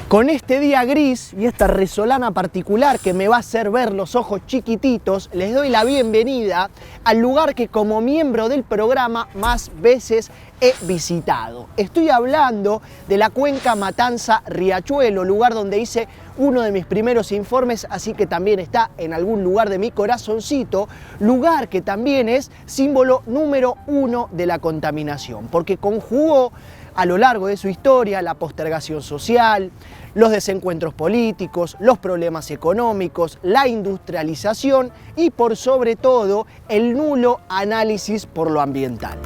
Con este día gris y esta resolana particular que me va a hacer ver los ojos chiquititos, les doy la bienvenida al lugar que como miembro del programa más veces he visitado. Estoy hablando de la cuenca Matanza-Riachuelo, lugar donde hice uno de mis primeros informes, así que también está en algún lugar de mi corazoncito, lugar que también es símbolo número 1 de la contaminación, porque conjugó a lo largo de su historia la postergación social, los desencuentros políticos, los problemas económicos, la industrialización y por sobre todo el nulo análisis por lo ambiental.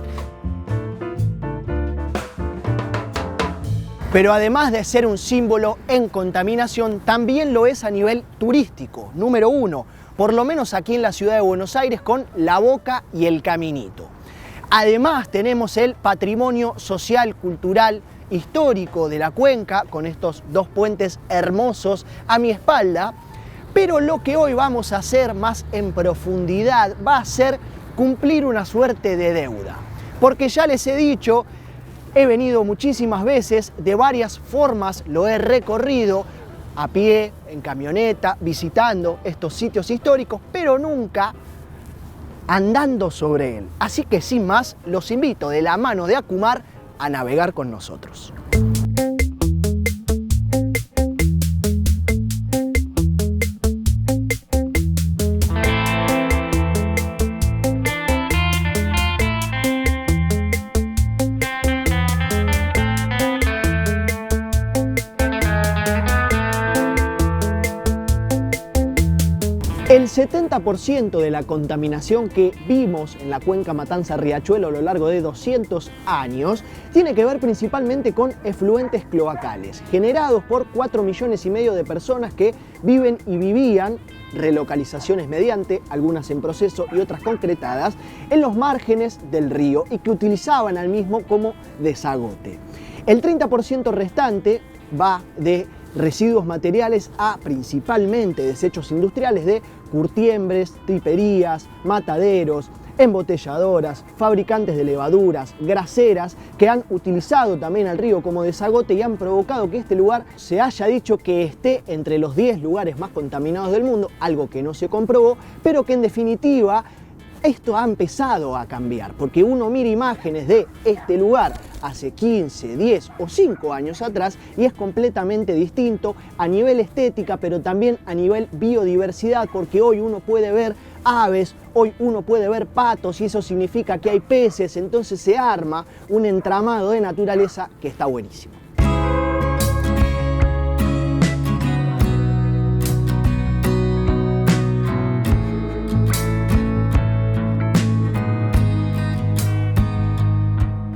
Pero además de ser un símbolo en contaminación, también lo es a nivel turístico, número 1, por lo menos aquí en la ciudad de Buenos Aires con La Boca y El Caminito. Además tenemos el patrimonio social, cultural, histórico de la cuenca, con estos dos puentes hermosos a mi espalda, pero lo que hoy vamos a hacer más en profundidad va a ser cumplir una suerte de deuda. Porque ya les he dicho, he venido muchísimas veces, de varias formas lo he recorrido, a pie, en camioneta, visitando estos sitios históricos, pero nunca andando sobre él. Así que sin más, los invito de la mano de Acumar a navegar con nosotros. El 70% de la contaminación que vimos en la cuenca Matanza-Riachuelo a lo largo de 200 años tiene que ver principalmente con efluentes cloacales, generados por 4,5 millones de personas que viven y vivían, relocalizaciones mediante, algunas en proceso y otras concretadas, en los márgenes del río y que utilizaban al mismo como desagote. El 30% restante va de residuos materiales a principalmente desechos industriales de curtiembres, triperías, mataderos, embotelladoras, fabricantes de levaduras, graseras que han utilizado también al río como desagote y han provocado que este lugar se haya dicho que esté entre los 10 lugares más contaminados del mundo, algo que no se comprobó, pero que en definitiva esto ha empezado a cambiar, porque uno mira imágenes de este lugar hace 15, 10 o 5 años atrás y es completamente distinto a nivel estética, pero también a nivel biodiversidad, porque hoy uno puede ver aves, hoy uno puede ver patos y eso significa que hay peces, entonces se arma un entramado de naturaleza que está buenísimo.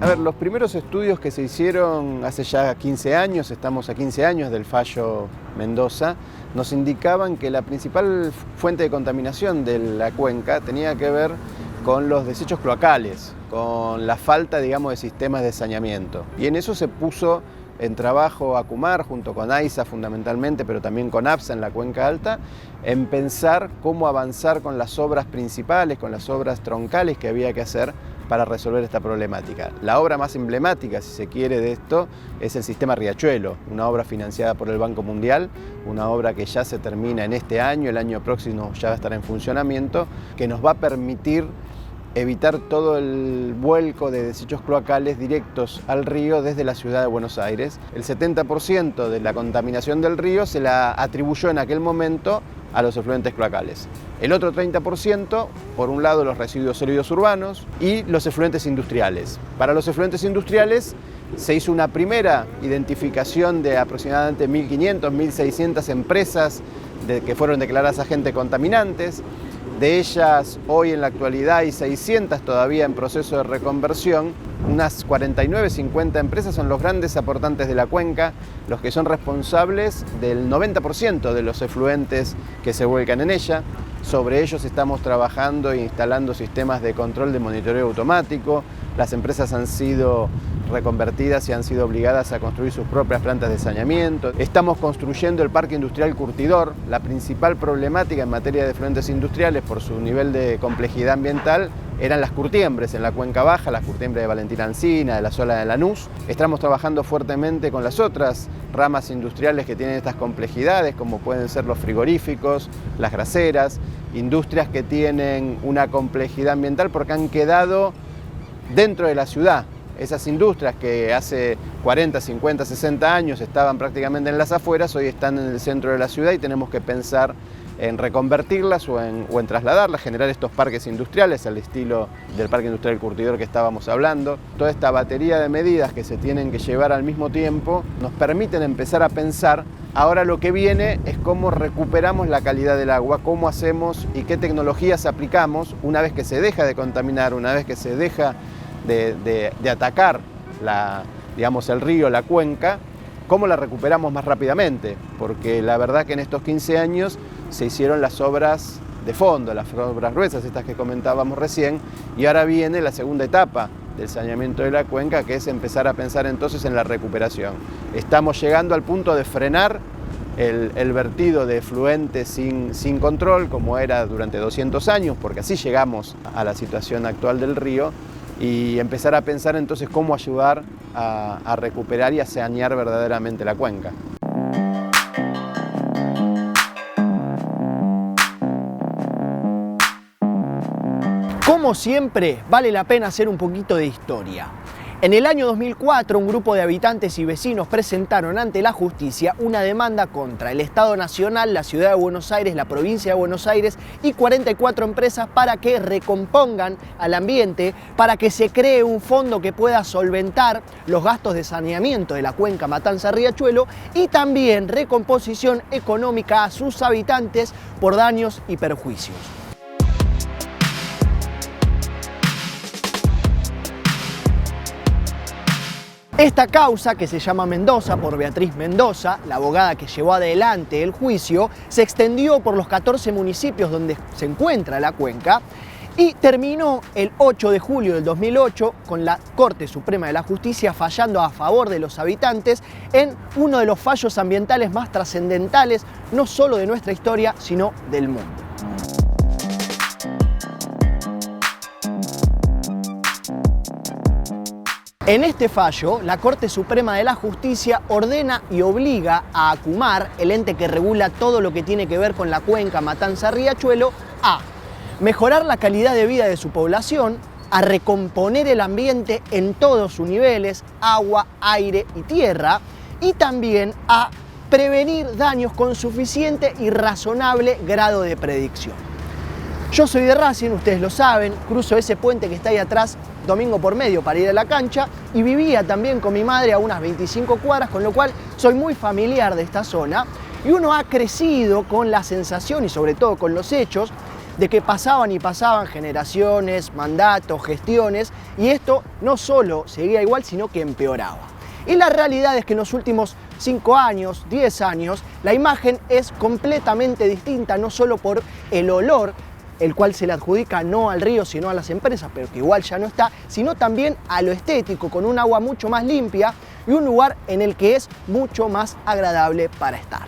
A ver, los primeros estudios que se hicieron hace ya 15 años, estamos a 15 años del fallo Mendoza, nos indicaban que la principal fuente de contaminación de la cuenca tenía que ver con los desechos cloacales, con la falta, digamos, de sistemas de saneamiento. Y en eso se puso en trabajo Acumar, junto con AISA fundamentalmente, pero también con APSA en la Cuenca Alta, en pensar cómo avanzar con las obras principales, con las obras troncales que había que hacer para resolver esta problemática. La obra más emblemática, si se quiere, de esto es el sistema Riachuelo, una obra financiada por el Banco Mundial, una obra que ya se termina en este año, el año próximo ya va a estar en funcionamiento, que nos va a permitir evitar todo el vuelco de desechos cloacales directos al río desde la ciudad de Buenos Aires. El 70% de la contaminación del río se la atribuyó en aquel momento a los efluentes cloacales. El otro 30%, por un lado los residuos sólidos urbanos y los efluentes industriales. Para los efluentes industriales se hizo una primera identificación de aproximadamente 1.500, 1.600 empresas que fueron declaradas agentes contaminantes. De ellas, hoy en la actualidad hay 600 todavía en proceso de reconversión. Unas 49, 50 empresas son los grandes aportantes de la cuenca, los que son responsables del 90% de los efluentes que se vuelcan en ella. Sobre ellos estamos trabajando e instalando sistemas de control de monitoreo automático. Las empresas han sido reconvertidas y han sido obligadas a construir sus propias plantas de saneamiento. Estamos construyendo el Parque Industrial Curtidor. La principal problemática en materia de efluentes industriales por su nivel de complejidad ambiental eran las curtiembres en la cuenca baja, las curtiembres de Valentina Alsina, de la Sola de Lanús. Estamos trabajando fuertemente con las otras ramas industriales que tienen estas complejidades, como pueden ser los frigoríficos, las graseras, industrias que tienen una complejidad ambiental porque han quedado dentro de la ciudad. Esas industrias que hace 40, 50, 60 años estaban prácticamente en las afueras, hoy están en el centro de la ciudad y tenemos que pensar en reconvertirlas o en trasladarlas, generar estos parques industriales al estilo del Parque Industrial Curtidor que estábamos hablando. Toda esta batería de medidas que se tienen que llevar al mismo tiempo nos permiten empezar a pensar. Ahora lo que viene es cómo recuperamos la calidad del agua, cómo hacemos y qué tecnologías aplicamos una vez que se deja de contaminar, una vez que se deja de atacar el río, la cuenca, cómo la recuperamos más rápidamente, porque la verdad que en estos 15 años se hicieron las obras de fondo, las obras gruesas, estas que comentábamos recién, y ahora viene la segunda etapa del saneamiento de la cuenca, que es empezar a pensar entonces en la recuperación. Estamos llegando al punto de frenar el vertido de efluentes sin control, como era durante 200 años, porque así llegamos a la situación actual del río, y empezar a pensar entonces cómo ayudar a recuperar y a sanear verdaderamente la cuenca. Como siempre, vale la pena hacer un poquito de historia. En el año 2004, un grupo de habitantes y vecinos presentaron ante la justicia una demanda contra el Estado Nacional, la Ciudad de Buenos Aires, la Provincia de Buenos Aires y 44 empresas para que recompongan al ambiente, para que se cree un fondo que pueda solventar los gastos de saneamiento de la cuenca Matanza-Riachuelo y también recomposición económica a sus habitantes por daños y perjuicios. Esta causa, que se llama Mendoza por Beatriz Mendoza, la abogada que llevó adelante el juicio, se extendió por los 14 municipios donde se encuentra la cuenca y terminó el 8 de julio del 2008 con la Corte Suprema de la Justicia fallando a favor de los habitantes en uno de los fallos ambientales más trascendentales, no solo de nuestra historia, sino del mundo. En este fallo, la Corte Suprema de la Justicia ordena y obliga a ACUMAR, el ente que regula todo lo que tiene que ver con la cuenca Matanza-Riachuelo, a mejorar la calidad de vida de su población, a recomponer el ambiente en todos sus niveles, agua, aire y tierra, y también a prevenir daños con suficiente y razonable grado de predicción. Yo soy de Racing, ustedes lo saben, cruzo ese puente que está ahí atrás domingo por medio para ir a la cancha y vivía también con mi madre a unas 25 cuadras, con lo cual soy muy familiar de esta zona y uno ha crecido con la sensación y sobre todo con los hechos de que pasaban y pasaban generaciones, mandatos, gestiones y esto no solo seguía igual sino que empeoraba. Y la realidad es que en los últimos 5 años, 10 años, la imagen es completamente distinta, no solo por el olor, el cual se le adjudica no al río sino a las empresas, pero que igual ya no está, sino también a lo estético, con un agua mucho más limpia y un lugar en el que es mucho más agradable para estar.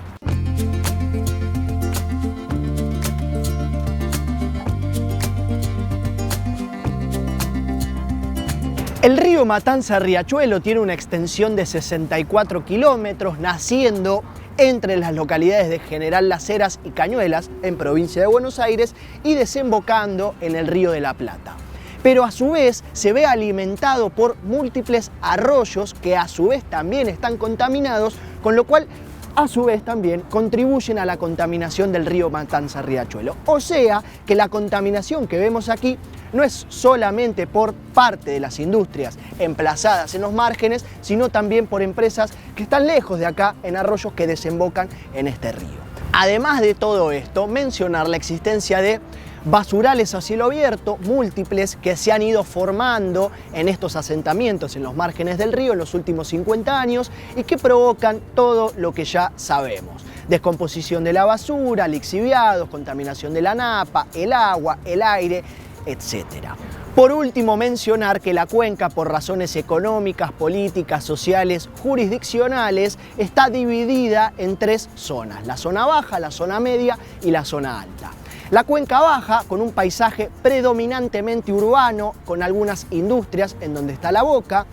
El río Matanza-Riachuelo tiene una extensión de 64 kilómetros, naciendo entre las localidades de General Las Heras y Cañuelas, en provincia de Buenos Aires, y desembocando en el Río de la Plata. Pero a su vez se ve alimentado por múltiples arroyos que a su vez también están contaminados, con lo cual a su vez también contribuyen a la contaminación del río Matanza-Riachuelo. O sea que la contaminación que vemos aquí no es solamente por parte de las industrias emplazadas en los márgenes, sino también por empresas que están lejos de acá, en arroyos que desembocan en este río. Además de todo esto, mencionar la existencia de basurales a cielo abierto, múltiples, que se han ido formando en estos asentamientos en los márgenes del río en los últimos 50 años y que provocan todo lo que ya sabemos. Descomposición de la basura, lixiviados, contaminación de la napa, el agua, el aire, etc. Por último, mencionar que la cuenca, por razones económicas, políticas, sociales, jurisdiccionales, está dividida en 3 zonas: la zona baja, la zona media y la zona alta. La cuenca baja, con un paisaje predominantemente urbano, con algunas industrias en donde está la boca.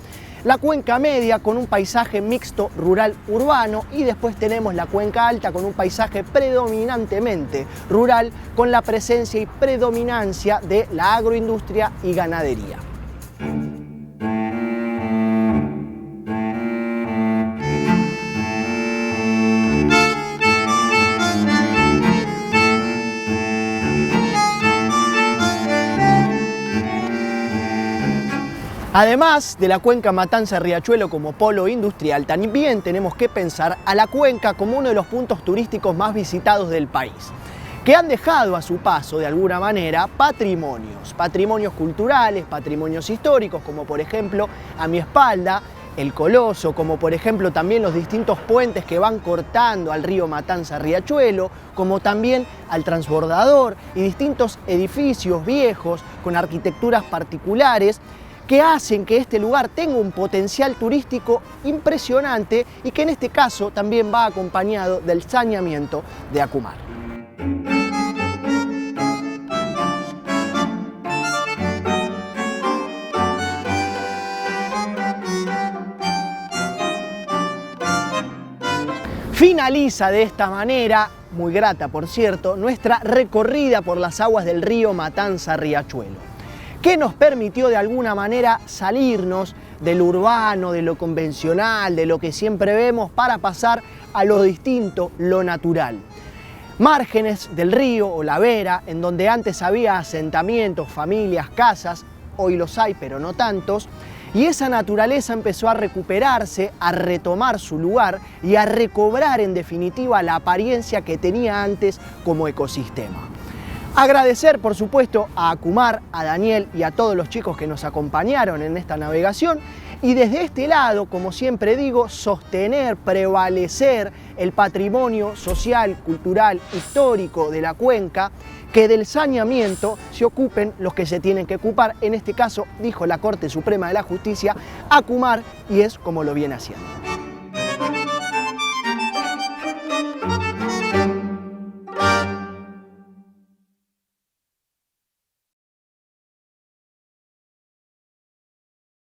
La cuenca media, con un paisaje mixto rural-urbano. Y después tenemos la cuenca alta, con un paisaje predominantemente rural, con la presencia y predominancia de la agroindustria y ganadería. Además de la cuenca Matanza-Riachuelo como polo industrial, también tenemos que pensar a la cuenca como uno de los puntos turísticos más visitados del país, que han dejado a su paso, de alguna manera, patrimonios culturales, patrimonios históricos, como por ejemplo, a mi espalda, el Coloso, como por ejemplo también los distintos puentes que van cortando al río Matanza-Riachuelo, como también al transbordador y distintos edificios viejos con arquitecturas particulares, que hacen que este lugar tenga un potencial turístico impresionante y que en este caso también va acompañado del saneamiento de Acumar. Finaliza de esta manera, muy grata por cierto, nuestra recorrida por las aguas del río Matanza-Riachuelo, que nos permitió de alguna manera salirnos de lo urbano, de lo convencional, de lo que siempre vemos, para pasar a lo distinto, lo natural. Márgenes del río o la vera, en donde antes había asentamientos, familias, casas, hoy los hay pero no tantos, y esa naturaleza empezó a recuperarse, a retomar su lugar y a recobrar en definitiva la apariencia que tenía antes como ecosistema. Agradecer, por supuesto, a Acumar, a Daniel y a todos los chicos que nos acompañaron en esta navegación. Y desde este lado, como siempre digo, sostener, prevalecer el patrimonio social, cultural, histórico de la cuenca, que del saneamiento se ocupen los que se tienen que ocupar. En este caso, dijo la Corte Suprema de la Justicia, Acumar, y es como lo viene haciendo.